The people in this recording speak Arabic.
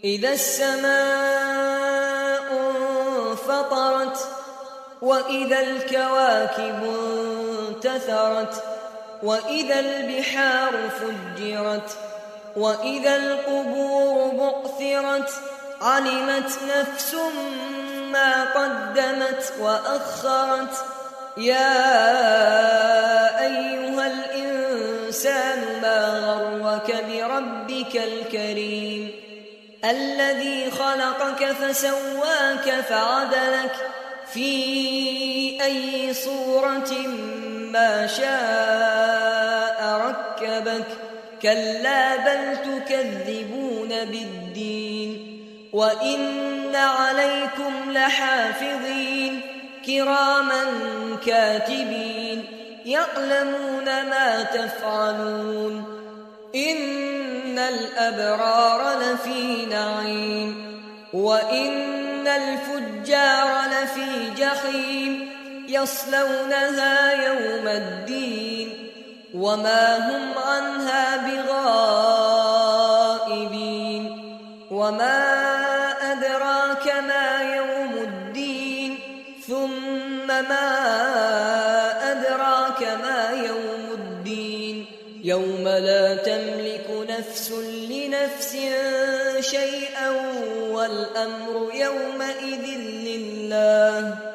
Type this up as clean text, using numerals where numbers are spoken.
إذا السماء انفطرت وإذا الكواكب انتثرت وإذا البحار فجرت وإذا القبور بعثرت علمت نفس ما قدمت وأخرت يا أيها الإنسان ما غرك بربك الكريم الذي خلقك فسواك فعدلك في أي صورة ما شاء ركبك كلا بل تكذبون بالدين وإن عليكم لحافظين كراما كاتبين يعلمون ما تفعلون إن الأبرار لفي نعيم وإن الفجار لفي جحيم يصلونها يوم الدين وما هم عنها بغائبين وما أدراك ما يوم الدين ثم ما أدراك ما يوم الدين يوم لا تملك نفس لنفس شيئا والأمر يومئذ لله